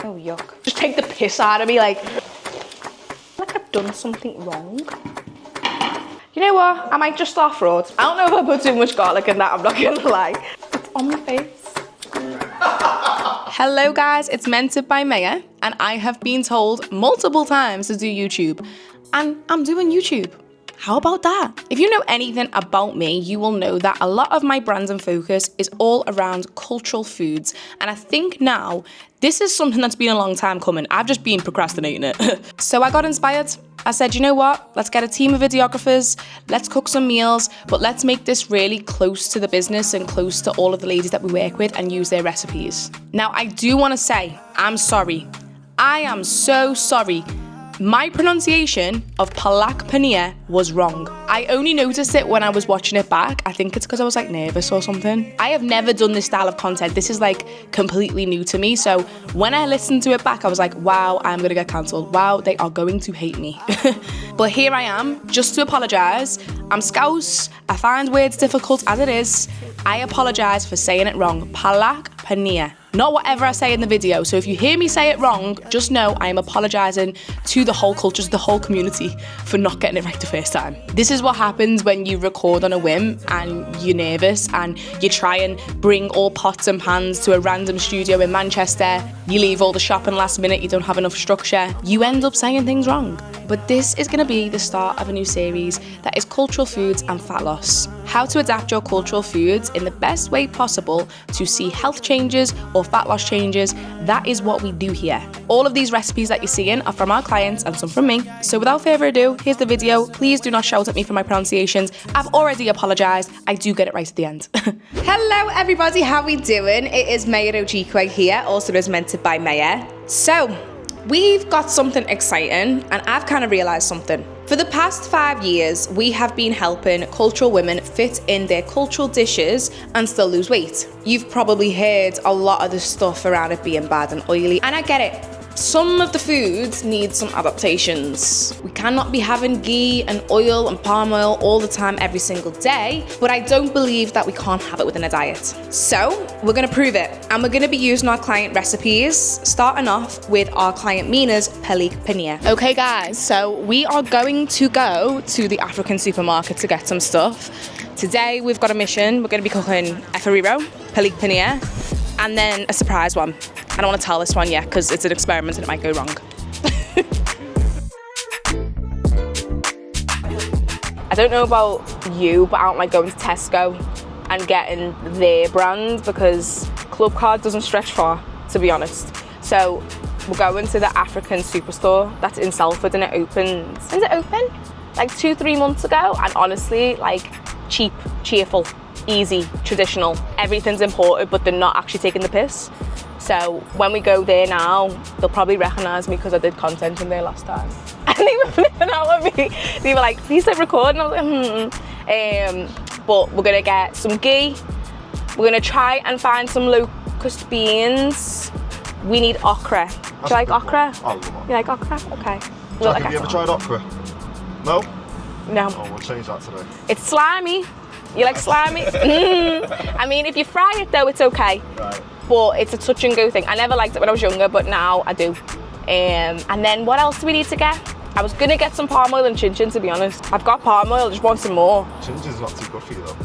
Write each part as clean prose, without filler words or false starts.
Oh, yuck. Just take the piss out of me, like I've done something wrong. You know what? I might just start fraud. I don't know if I put too much garlic in that, I'm not gonna lie. It's on my face. Hello guys, it's Mentored by Meena, and I have been told multiple times to do YouTube, and I'm doing YouTube. How about that? If you know anything about me, you will know that a lot of my brand and focus is all around cultural foods. And I think now, this is something that's been a long time coming. I've just been procrastinating it. So I got inspired. I said, you know what? Let's get a team of videographers, let's cook some meals, but let's make this really close to the business and close to all of the ladies that we work with and use their recipes. Now, I do want to say, I'm sorry. I am so sorry. My pronunciation of Palak Paneer was wrong. I only noticed it when I was watching it back. I think it's because I was like nervous or something. I have never done this style of content. This is like completely new to me. So when I listened to it back, I was like, wow, I'm gonna get cancelled. Wow, they are going to hate me. But here I am, just to apologise. I'm Scouse. I find words difficult as it is. I apologise for saying it wrong. Palak Paneer. Not whatever I say in the video. So if you hear me say it wrong, just know I am apologising to the whole culture, to the whole community for not getting it right the first time. This is what happens when you record on a whim and you're nervous and you try and bring all pots and pans to a random studio in Manchester. You leave all the shopping last minute, you don't have enough structure. You end up saying things wrong. But this is going to be the start of a new series that is cultural foods and fat loss. How to adapt your cultural foods in the best way possible to see health changes or fat loss changes. That is what we do here. All of these recipes that you're seeing are from our clients and some from me. So without further ado, here's the video. Please do not shout at me for my pronunciations. I've already apologised. I do get it right at the end. Hello everybody, how we doing? It is Meena Ojikwe here, also as Mentored by Meena. So, we've got something exciting, and I've kind of realised something. For the past 5 years, we have been helping cultural women fit in their cultural dishes and still lose weight. You've probably heard a lot of the stuff around it being bad and oily, and I get it. Some of the foods need some adaptations. We cannot be having ghee and oil and palm oil all the time every single day, but I don't believe that we can't have it within a diet. So we're gonna prove it, and we're gonna be using our client recipes, starting off with our client Meena's Palak Paneer. Okay guys, so we are going to go to the African supermarket to get some stuff. Today we've got a mission. We're gonna be cooking efferiro, Palak Paneer, and then a surprise one. I don't want to tell this one yet because it's an experiment and it might go wrong. I don't know about you, but I don't like going to Tesco and getting their brand because Club Card doesn't stretch far, to be honest. So we're going to the African superstore that's in Salford, and it opens, is it open? Like 2-3 months ago, and honestly, like cheap, cheerful, easy, traditional. Everything's imported, but they're not actually taking the piss. So when we go there now, they'll probably recognise me because I did content in there last time. And they were flipping out at me. They were like, please don't record. And I was like, But we're going to get some ghee. We're going to try and find some locust beans. We need okra. Do you like okra? I love okra. You like okra? Okay. Jack, have you ever tried okra? No? No. Oh, we'll change that today. It's slimy. You like slimy? I mean, if you fry it though, it's okay. Right. But it's a touch and go thing. I never liked it when I was younger, but now I do. And then what else do we need to get? I was gonna get some palm oil and chin chin, to be honest. I've got palm oil, I just want some more. Chin chin's not too good for you though.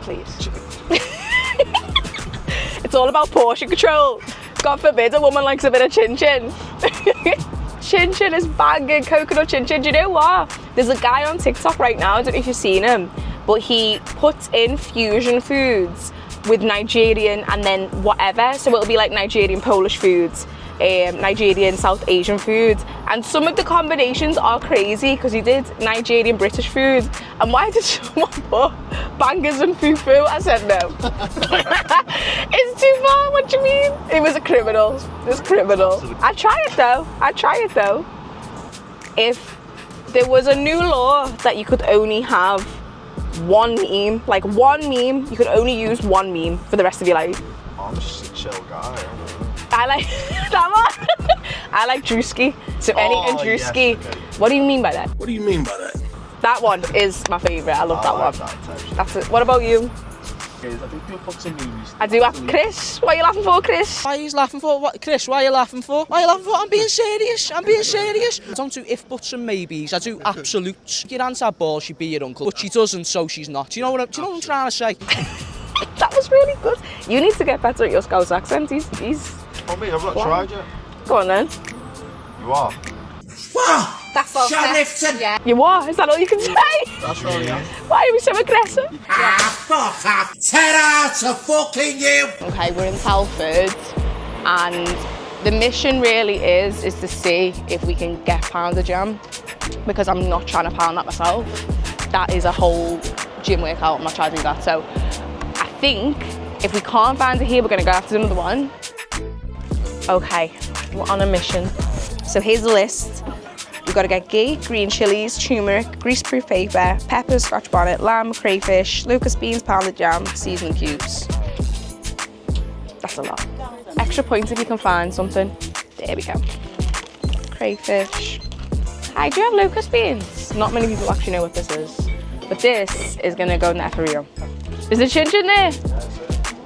Please. It's all about portion control. God forbid a woman likes a bit of chin chin. Chin chin is banging, coconut chin chin. Do you know what? There's a guy on TikTok right now, I don't know if you've seen him, but he puts in fusion foods with Nigerian and then whatever. So it'll be like Nigerian Polish foods, Nigerian South Asian foods. And some of the combinations are crazy because he did Nigerian British food. And why did someone put bangers and fufu? I said no. It's too far, what do you mean? It was a criminal, it was criminal. I'd try it though. If there was a new law that you could only have one meme, like one meme, you could only use one meme for the rest of your life. I'm just a chill guy. I like that one. I like Drewski. So any and Drewski. Yes, okay. What do you mean by that? What do you mean by that? That one is my favourite. I love that like one. that That's it. What about you? is I think you'll put some movies. I do have Chris. What are you laughing for, Chris? Why are you laughing for? What, Chris, why are you laughing for? Why are you laughing for? I'm being serious. I'm being serious. I don't do if, buts and maybes. I do absolutes. Your aunt had balls, she'd be your uncle. But she doesn't, so she's not. Do you know what I'm trying to say? That was really good. You need to get better at your Scouse accent. He's... Oh, me, I've not tried yet. Go on then. You are? Wow! That's all. Shoplifting! Yeah. You are? Is that all you can say? That's all, yeah. Why are we so aggressive? Fuck off! Tear out a fucking you! Okay, we're in Telford, and the mission really is to see if we can get pounded jam, because I'm not trying to pound that myself. That is a whole gym workout. I'm not trying to do that. So I think if we can't find it here, we're gonna go after another one. Okay, we're on a mission. So here's the list. We've got to get ghee, green chilies, turmeric, greaseproof paper, peppers, scotch bonnet, lamb, crayfish, locust beans, pounded jam, seasoning cubes. That's a lot. Extra points if you can find something. There we go. Crayfish. Hi, do you have locust beans? Not many people actually know what this is. But this is gonna go in there for real. Is the chin chin there?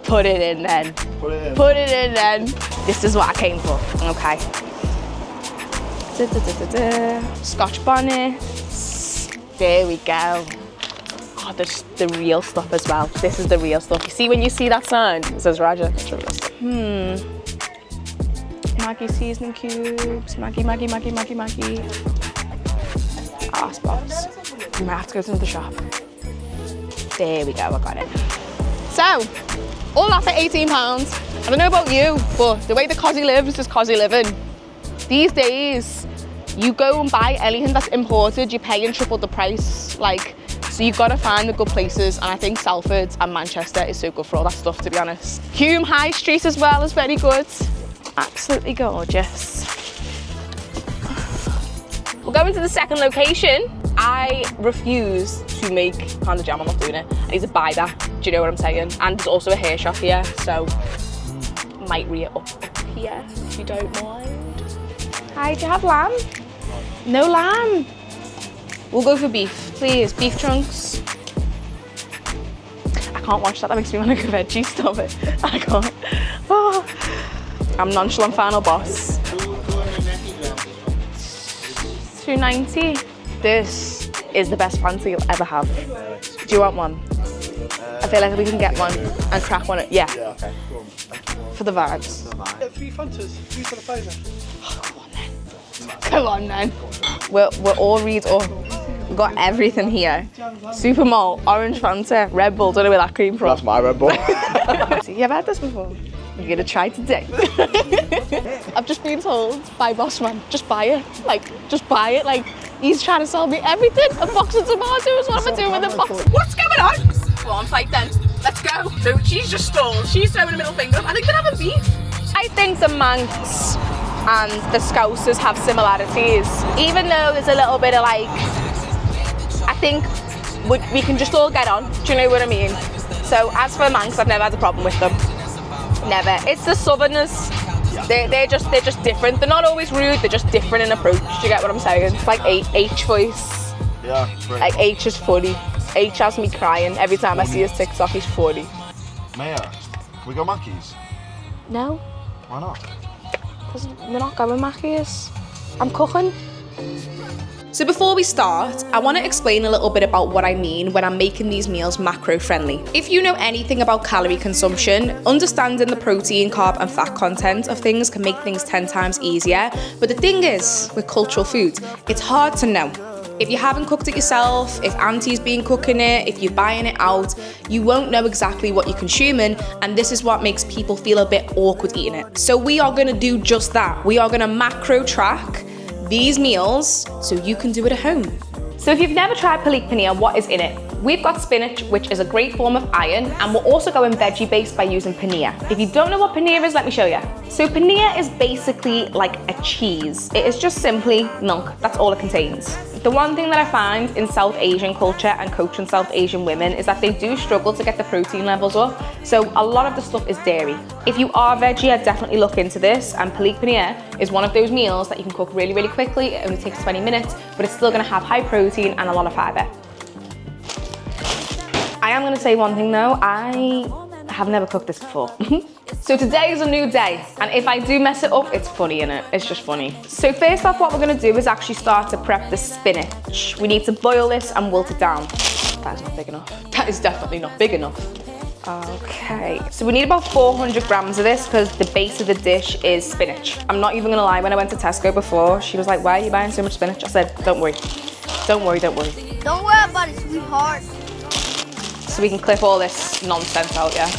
Put it in then. Put it in. Put it in then. This is what I came for. Okay. Scotch bonnets. There we go. Oh, there's the real stuff as well. This is the real stuff. You see when you see that sign, it says Raja. That's the real stuff. Maggi seasoning cubes. Maggi. Arse box. We might have to go to another shop. There we go, I got it. So, all that for £18. I don't know about you, but the way the Cosy lives is Cosy living. These days, you go and buy anything that's imported, you're paying triple the price. So you've got to find the good places, and I think Salford and Manchester is so good for all that stuff, to be honest. Hume High Street as well is very good. Absolutely gorgeous. We're going to the second location. I refuse to make pounded jam, I'm not doing it. I need to buy that, do you know what I'm saying? And there's also a hair shop here, so might re-it up here, if you don't mind. Hi, do you have lamb? No lamb. We'll go for beef, please. Beef chunks. I can't watch that makes me want to go veggie, stop it. I can't. Oh. I'm nonchalant final boss. $2.90. This is the best fancy you'll ever have. Do you want one? I feel like we can get one and crack one. Yeah. Yeah, okay. Go on. For the vibes. Yeah, 3 Fantas, 3 for the favour. Come on then. We're all read up. We've got everything here. Super Malt, Orange Fanta, Red Bull. Don't know where that came from. That's my Red Bull. You ever had this before? You're gonna try today. I've just been told by boss man, just buy it. Just buy it. He's trying to sell me everything. A box of tomatoes. What am I doing with a box? What's going on? Go on, fight then. Let's go. So she's just stalled. She's throwing a middle finger up. I think they're having beef. I think the Manx and the Scousers have similarities. Even though there's a little bit of I think we can just all get on. Do you know what I mean? So as for Manx, I've never had a problem with them. Never. It's the Southerners. They're just different. They're not always rude. They're just different in approach. Do you get what I'm saying? It's like H voice. Yeah. Like H is funny. H has me crying every time I see his TikTok. He's funny. Maya, can we go Mackey's? No, Why not? because we're not going Mackey's. I'm cooking. So before we start, I want to explain a little bit about what I mean when I'm making these meals macro friendly. If you know anything about calorie consumption, understanding the protein, carb and fat content of things can make things 10 times easier. But the thing is, with cultural food, it's hard to know. If you haven't cooked it yourself, if auntie's been cooking it, if you're buying it out, you won't know exactly what you're consuming, and this is what makes people feel a bit awkward eating it. So we are gonna do just that. We are gonna macro track these meals so you can do it at home. So if you've never tried Palak Paneer, what is in it? We've got spinach, which is a great form of iron, and we're also going veggie based by using paneer. If you don't know what paneer is, let me show you. So paneer is basically like a cheese. It is just simply milk, that's all it contains. The one thing that I find in South Asian culture and coaching South Asian women is that they do struggle to get the protein levels up. So a lot of the stuff is dairy. If you are veggie, I'd definitely look into this, and Palak Paneer is one of those meals that you can cook really, really quickly. It only takes 20 minutes, but it's still gonna have high protein and a lot of fiber. I am gonna say one thing though, I have never cooked this before. So today is a new day, and if I do mess it up, it's funny, innit? It's just funny. So first off, what we're gonna do is actually start to prep the spinach. We need to boil this and wilt it down. That is not big enough. That is definitely not big enough. Okay, so we need about 400 grams of this because the base of the dish is spinach. I'm not even gonna lie, when I went to Tesco before, she was like, why are you buying so much spinach? I said, don't worry, don't worry, don't worry. Don't worry about it, sweetheart. So we can clip all this nonsense out, yeah?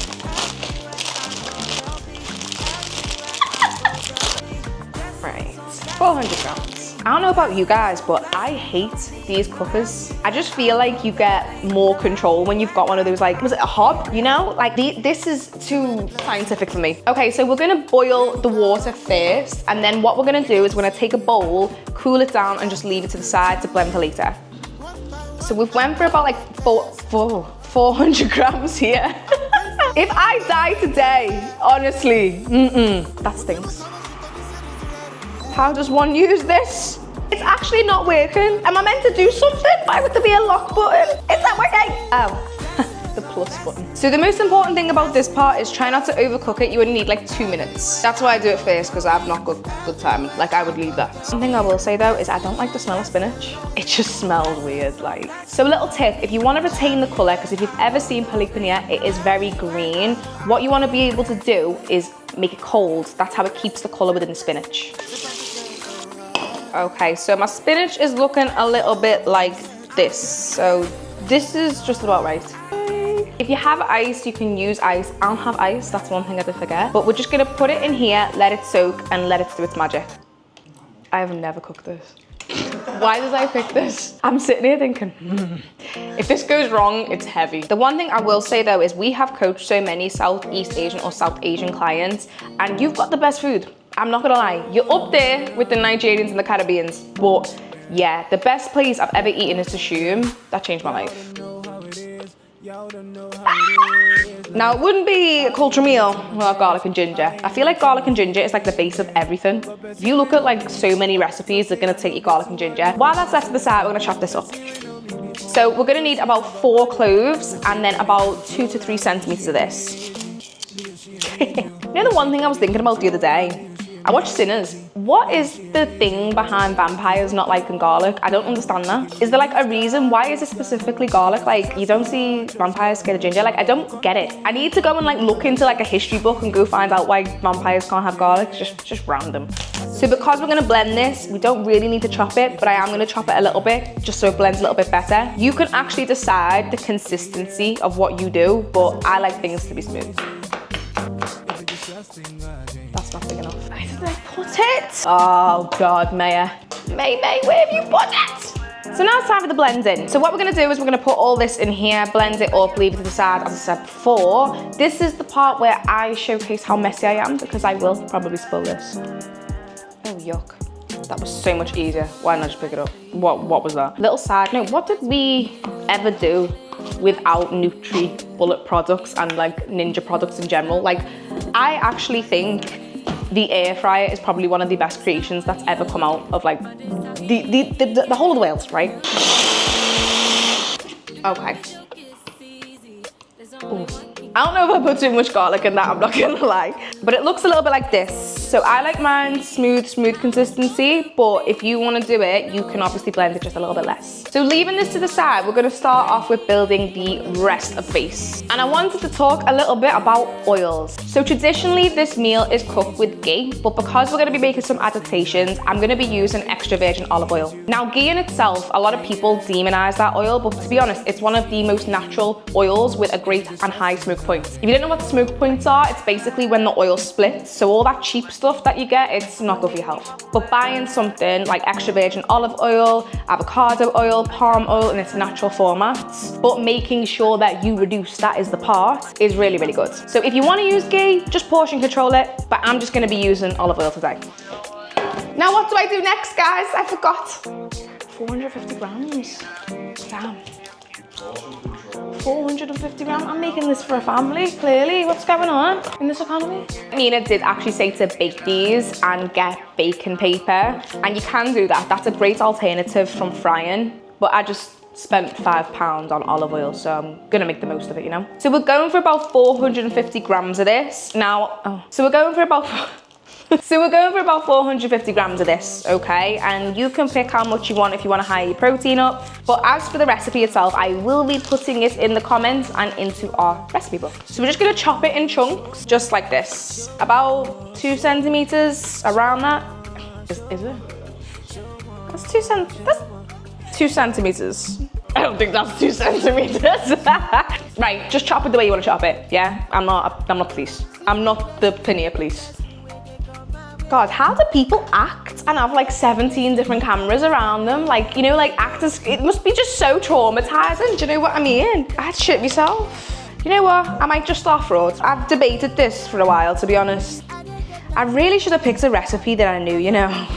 Right, 400 grams. I don't know about you guys, but I hate these cookers. I just feel like you get more control when you've got one of those, like, was it a hob? You know, like this is too scientific for me. Okay, so we're gonna boil the water first, and then what we're gonna do is we're gonna take a bowl, cool it down, and just leave it to the side to blend for later. So we've went for about like 400 grams here. If I die today, honestly, that stinks. How does one use this? It's actually not working. Am I meant to do something? Why would there be a lock button? Is that working? Oh, the plus button. So the most important thing about this part is try not to overcook it. You only need like 2 minutes. That's why I do it first, because I've not got good time. Like, I would leave that. One thing I will say though is I don't like the smell of spinach. It just smells weird, like. So a little tip, if you want to retain the color, because if you've ever seen Palak Paneer, it is very green. What you want to be able to do is make it cold. That's how it keeps the color within the spinach. Okay, so my spinach is looking a little bit like this. So this is just about right. If you have ice, you can use ice. I don't have ice, that's one thing I did forget. But we're just gonna put it in here, let it soak, and let it do its magic. I have never cooked this. Why did I pick this? I'm sitting here thinking, if this goes wrong, it's heavy. The one thing I will say though is we have coached so many Southeast Asian or South Asian clients, and you've got the best food. I'm not gonna lie, you're up there with the Nigerians and the Caribbeans, but yeah, the best place I've ever eaten is to Cumin. That changed my life. Now, it wouldn't be a culture meal without garlic and ginger. I feel like garlic and ginger is like the base of everything. If you look at like so many recipes, they're gonna take your garlic and ginger. While that's left to the side, we're gonna chop this up. So we're gonna need about 4 cloves and then about 2 to 3 centimeters of this. You know the one thing I was thinking about the other day? I watched Sinners. What is the thing behind vampires not liking garlic? I don't understand that. Is there like a reason? Why is it specifically garlic? Like, you don't see vampires scared of ginger? Like, I don't get it. I need to go and like look into like a history book and go find out why vampires can't have garlic. Just random. So because we're gonna blend this, we don't really need to chop it, but I am gonna chop it a little bit just so it blends a little bit better. You can actually decide the consistency of what you do, but I like things to be smooth. That's not big enough. Where did I put it? Oh God, Maya. May, where have you put it? So now it's time for the blending. So what we're gonna do is we're gonna put all this in here, blend it up, leave it to the side, as I said before. This is the part where I showcase how messy I am, because I will probably spill this. Oh, yuck. That was so much easier. Why not just pick it up? What was that? Little side note, what did we ever do without Bullet products and like Ninja products in general? Like, I actually think the air fryer is probably one of the best creations that's ever come out of like the whole of the world, right? Okay. Ooh. I don't know if I put too much garlic in that, I'm not gonna lie. But it looks a little bit like this. So I like mine smooth consistency, but if you wanna do it, you can obviously blend it just a little bit less. So leaving this to the side, we're gonna start off with building the rest of base. And I wanted to talk a little bit about oils. So traditionally, this meal is cooked with ghee, but because we're gonna be making some adaptations, I'm gonna be using extra virgin olive oil. Now, ghee in itself, a lot of people demonize that oil, but to be honest, it's one of the most natural oils with a great and high smoke point. If you don't know what smoke points are, it's basically when the oil splits. So all that cheap stuff that you get, it's not good for your health. But buying something like extra virgin olive oil, avocado oil, palm oil in its natural formats, but making sure that you reduce that is the part, is really, really good. So if you want to use ghee, just portion control it, but I'm just going to be using olive oil today. Now what do I do next, guys? I forgot. 450 grams. Damn. 450 grams. I'm making this for a family, clearly. What's going on in this economy? Meena did actually say to bake these and get baking paper, and you can do that. That's a great alternative from frying, but I just spent £5 on olive oil, so I'm gonna make the most of it, you know? So we're going for about 450 grams of this. Now, so we're going for about 450 grams of this, okay? And you can pick how much you want if you want to higher your protein up. But as for the recipe itself, I will be putting it in the comments and into our recipe book. So we're just gonna chop it in chunks, just like this. About 2 centimeters, around that. Is it? That's 2 centimeters. I don't think that's 2 centimeters. Right, just chop it the way you want to chop it, yeah? I'm not police. I'm not the paneer police. God, how do people act and have like 17 different cameras around them? Like, you know, like actors, it must be just so traumatizing. Do you know what I mean? I'd shit myself. You know what? I might just start fraud. I've debated this for a while, to be honest. I really should have picked a recipe that I knew, you know,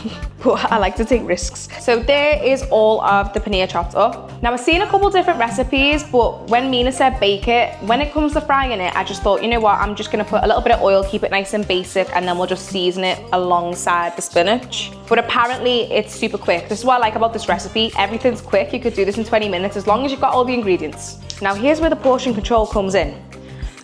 but I like to take risks. So there is all of the paneer chopped up. Now I've seen a couple different recipes, but when Meena said bake it, when it comes to frying it, I just thought, you know what, I'm just gonna put a little bit of oil, keep it nice and basic, and then we'll just season it alongside the spinach. But apparently it's super quick. This is what I like about this recipe. Everything's quick. You could do this in 20 minutes as long as you've got all the ingredients. Now here's where the portion control comes in.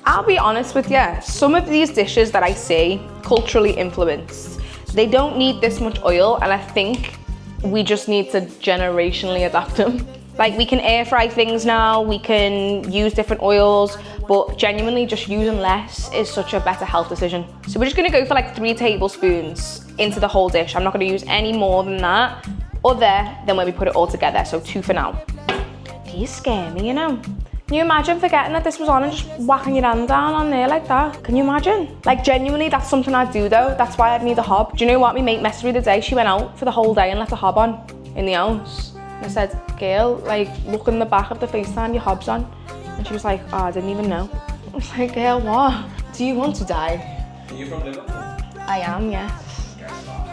I'll be honest with you, some of these dishes that I see, culturally influenced, they don't need this much oil, and I think we just need to generationally adapt them. Like, we can air fry things now, we can use different oils, but genuinely just using less is such a better health decision. So we're just gonna go for like 3 tablespoons into the whole dish. I'm not gonna use any more than that, other than when we put it all together, so 2 for now. These scare me, you know? Can you imagine forgetting that this was on and just whacking your hand down on there like that? Can you imagine? Like, genuinely, that's something I'd do though. That's why I'd need a hob. Do you know what? My mate messaged me the day she went out for the whole day and left a hob on in the house. And I said, girl, like, look in the back of the FaceTime, your hob's on. And she was like, oh, I didn't even know. I was like, girl, what? Do you want to die? Are you from Liverpool? I am, yes.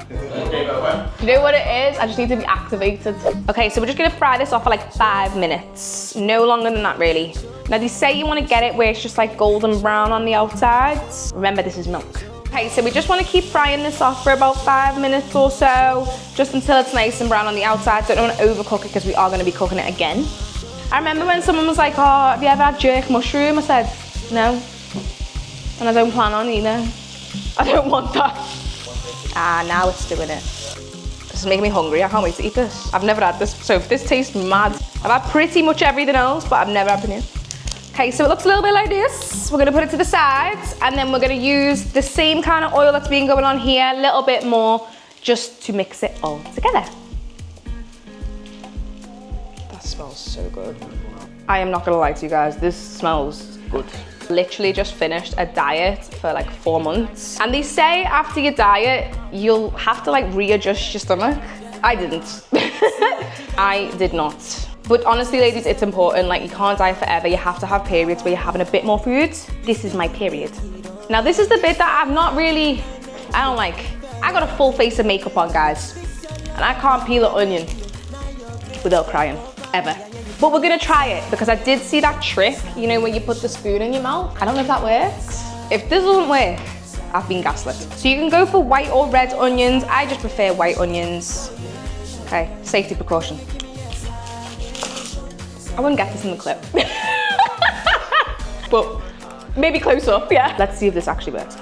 Okay, but when? Do you know what it is? I just need to be activated. Okay, so we're just gonna fry this off for like 5 minutes. No longer than that, really. Now, they say you wanna get it where it's just like golden brown on the outside. Remember, this is milk. Okay, so we just wanna keep frying this off for about 5 minutes or so, just until it's nice and brown on the outside. Don't wanna overcook it because we are gonna be cooking it again. I remember when someone was like, oh, have you ever had jerk mushroom? I said, no. And I don't plan on either. I don't want that. Ah, now it's doing it. This is making me hungry. I can't wait to eat this. I've never had this, so this tastes mad. I've had pretty much everything else, but I've never had paneer. Okay, so it looks a little bit like this. We're gonna put it to the sides, and then we're gonna use the same kind of oil that's been going on here, a little bit more, just to mix it all together. That smells so good. I am not gonna lie to you guys, this smells good. Literally just finished a diet for like 4 months. And they say after your diet, you'll have to like readjust your stomach. I didn't. I did not. But honestly, ladies, it's important. Like, you can't diet forever. You have to have periods where you're having a bit more food. This is my period. Now, this is the bit that I've not really, I don't like. I got a full face of makeup on, guys. And I can't peel an onion without crying, ever. But we're gonna try it because I did see that trick, you know, when you put the spoon in your mouth. I don't know if that works. If this doesn't work, I've been gaslit. So you can go for white or red onions. I just prefer white onions. Okay, safety precaution. I wouldn't get this in the clip. But maybe close up, yeah. Let's see if this actually works.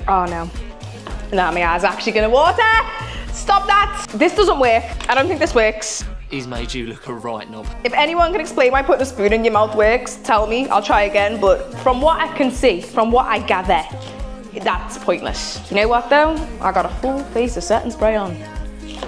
Oh no. No, my eyes are actually gonna water. Stop that. This doesn't work. I don't think this works. He's made you look a right knob. If anyone can explain why putting a spoon in your mouth works, tell me. I'll try again. But from what I can see, from what I gather, that's pointless. You know what though? I got a full face of setting spray on.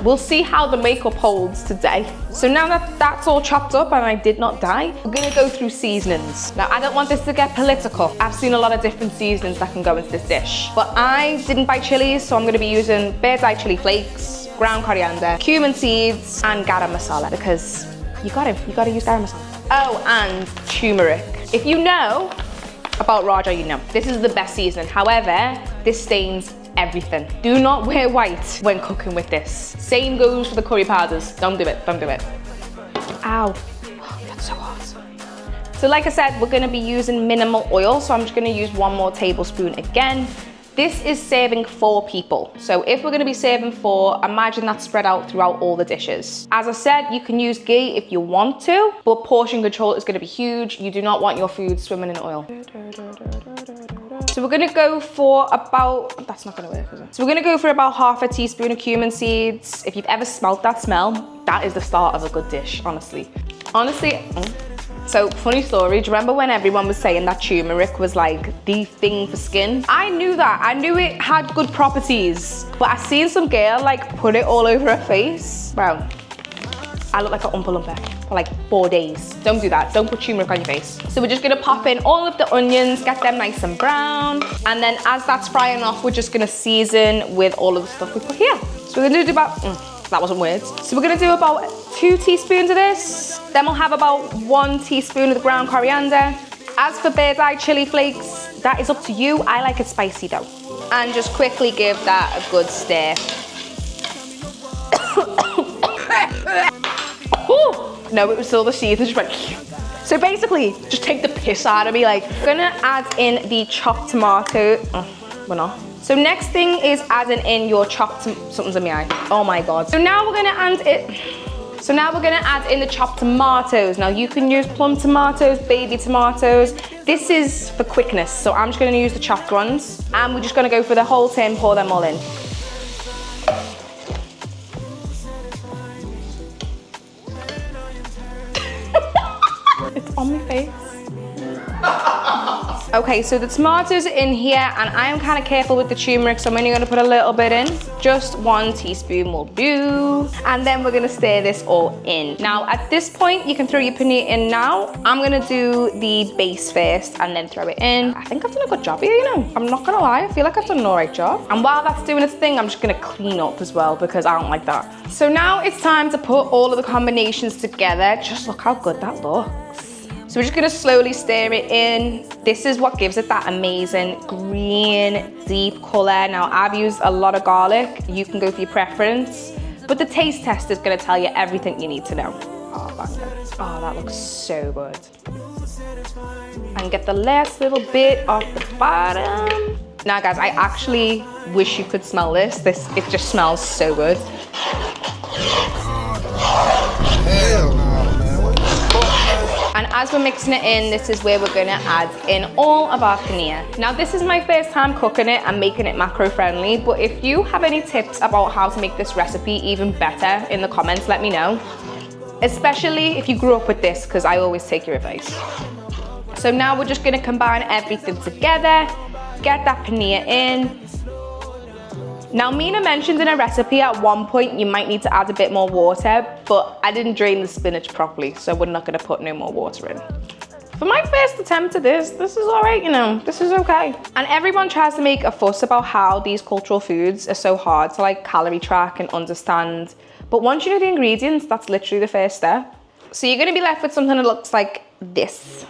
We'll see how the makeup holds today. So now that that's all chopped up and I did not die, we're gonna go through seasonings. Now, I don't want this to get political. I've seen a lot of different seasonings that can go into this dish. But I didn't buy chilies, so I'm gonna be using bird's eye chili flakes, ground coriander, cumin seeds, and garam masala, because you gotta use garam masala. Oh, and turmeric. If you know about Raja, you know. This is the best seasoning. However, this stains everything. Do not wear white when cooking with this. Same goes for the curry powders. Don't do it, don't do it. Ow, oh, that's so hot. So like I said, we're gonna be using minimal oil, so I'm just gonna use 1 more tablespoon again. This is serving 4 people. So if we're gonna be serving 4, imagine that spread out throughout all the dishes. As I said, you can use ghee if you want to, but portion control is gonna be huge. You do not want your food swimming in oil. So we're gonna go for about, that's not gonna work, is it? So we're gonna go for about half a teaspoon of cumin seeds. If you've ever smelled that smell, that is the start of a good dish, honestly. So funny story, do you remember when everyone was saying that turmeric was like the thing for skin? I knew that, I knew it had good properties, but I seen some girl like put it all over her face. Bro, I look like an Oompa Loompa for like 4 days. Don't do that, don't put turmeric on your face. So we're just gonna pop in all of the onions, get them nice and brown. And then as that's frying off, we're just gonna season with all of the stuff we put here. So we're gonna do about, that wasn't words. So we're gonna do about 2 teaspoons of this. Then we'll have about 1 teaspoon of the ground coriander. As for bird's eye chili flakes, that is up to you. I like it spicy though. And just quickly give that a good stir. No, it was still the seeds, it just went. So basically, just take the piss out of me. Like, we're gonna add in the chopped tomato. We're not. So next thing is adding in your chopped, something's in my eye. Oh my God. So now we're gonna add it. So now we're gonna add in the chopped tomatoes. Now you can use plum tomatoes, baby tomatoes. This is for quickness, so I'm just gonna use the chopped ones. And we're just gonna go for the whole tin, pour them all in. It's on my face. Okay, so the tomatoes are in here, and I am kind of careful with the turmeric, so I'm only gonna put a little bit in. Just 1 teaspoon will do. And then we're gonna stir this all in. Now, at this point, you can throw your paneer in now. I'm gonna do the base first and then throw it in. I think I've done a good job here, you know. I'm not gonna lie, I feel like I've done an all right job. And while that's doing its thing, I'm just gonna clean up as well because I don't like that. So now it's time to put all of the combinations together. Just look how good that looks. So we're just gonna slowly stir it in. This is what gives it that amazing green, deep color. Now, I've used a lot of garlic. You can go for your preference, but the taste test is gonna tell you everything you need to know. Oh, oh, that looks so good. And get the last little bit off the bottom. Now, guys, I actually wish you could smell this. It just smells so good. Hell no. And as we're mixing it in, this is where we're gonna add in all of our paneer. Now, this is my first time cooking it and making it macro friendly, but if you have any tips about how to make this recipe even better in the comments, let me know. Especially if you grew up with this, because I always take your advice. So now we're just gonna combine everything together, get that paneer in. Now, Meena mentioned in a recipe at one point you might need to add a bit more water, but I didn't drain the spinach properly, so we're not gonna put no more water in. For my first attempt at this is all right, you know, this is okay. And everyone tries to make a fuss about how these cultural foods are so hard to like calorie track and understand. But once you know the ingredients, that's literally the first step. So you're gonna be left with something that looks like this.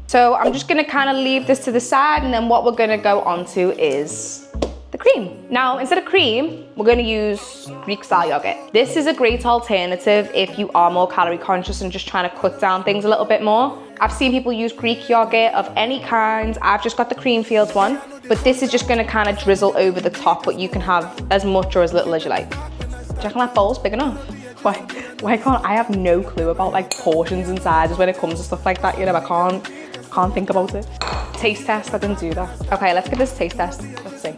So I'm just gonna kind of leave this to the side, and then what we're gonna go on to is the cream. Now, instead of cream, we're gonna use Greek style yogurt. This is a great alternative if you are more calorie conscious and just trying to cut down things a little bit more. I've seen people use Greek yogurt of any kind. I've just got the Creamfields one, but this is just gonna kind of drizzle over the top, but you can have as much or as little as you like. Do you reckon that bowl's big enough? Why can't I have no clue about like portions and sizes when it comes to stuff like that, you know? I can't think about it. Taste test, I didn't do that. Okay, let's get this taste test. Let's see.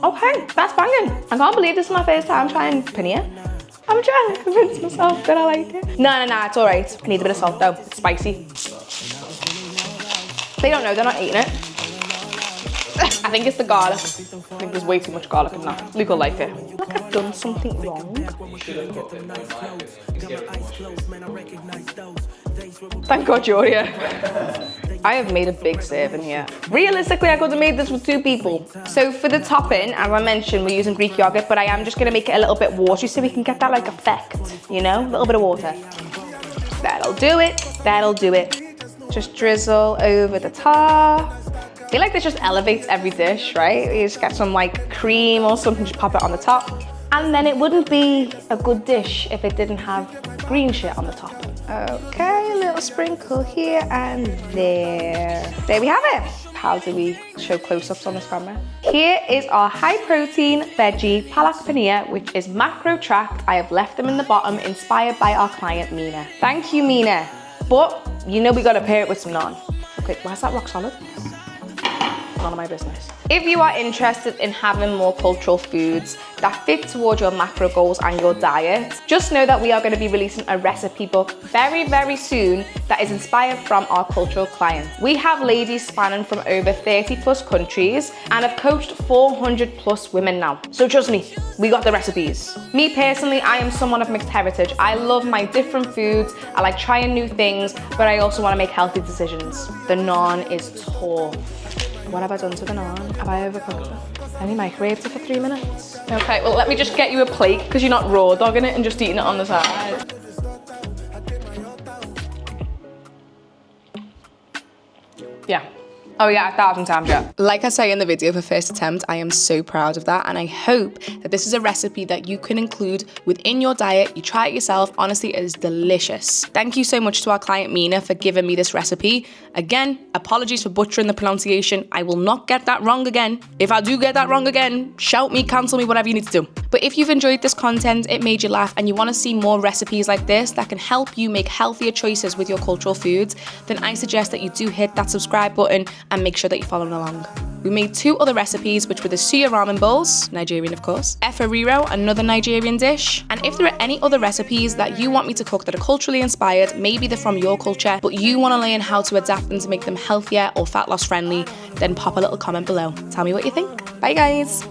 Okay, that's banging. I can't believe this is my first time trying paneer. I'm trying to convince myself that I like it. No, it's all right. I need a bit of salt though, it's spicy. They don't know, they're not eating it. I think it's the garlic. I think there's way too much garlic in that. Luke will like it. I feel like I've done something wrong. Thank God you're here. I have made a big serving here. Realistically, I could have made this with 2 people. So for the topping, as I mentioned, we're using Greek yogurt, but I am just gonna make it a little bit watery so we can get that like effect, you know? A little bit of water. That'll do it, that'll do it. Just drizzle over the top. I feel like this just elevates every dish, right? You just get some like cream or something, just pop it on the top. And then it wouldn't be a good dish if it didn't have green shit on the top. Okay, a little sprinkle here and there. There we have it. How do we show close-ups on this camera? Here is our high-protein veggie Palak Paneer, which is macro-tracked. I have left them in the bottom, inspired by our client, Meena. Thank you, Meena. But, you know we gotta pair it with some naan. Okay, why is that rock solid? None of my business. If you are interested in having more cultural foods that fit towards your macro goals and your diet, just know that we are going to be releasing a recipe book very, very soon that is inspired from our cultural clients. We have ladies spanning from over 30 plus countries and have coached 400 plus women now. So trust me, we got the recipes. Me personally, I am someone of mixed heritage. I love my different foods. I like trying new things, but I also want to make healthy decisions. The naan is tough. What have I done to the naan? Have I overcooked it? I only microwaved it for 3 minutes. Okay, well let me just get you a plate because you're not raw dogging it and just eating it on the side. Yeah. Oh yeah, 1,000 times, yeah. Like I say in the video for first attempt, I am so proud of that, and I hope that this is a recipe that you can include within your diet. You try it yourself. Honestly, it is delicious. Thank you so much to our client Meena for giving me this recipe. Again, apologies for butchering the pronunciation. I will not get that wrong again. If I do get that wrong again, shout me, cancel me, whatever you need to do. But if you've enjoyed this content, it made you laugh, and you want to see more recipes like this that can help you make healthier choices with your cultural foods, then I suggest that you do hit that subscribe button and make sure that you're following along. We made 2 other recipes, which were the suya ramen bowls, Nigerian of course, efferiro, another Nigerian dish, and if there are any other recipes that you want me to cook that are culturally inspired, maybe they're from your culture, but you want to learn how to adapt them to make them healthier or fat loss friendly, then pop a little comment below. Tell me what you think. Bye guys.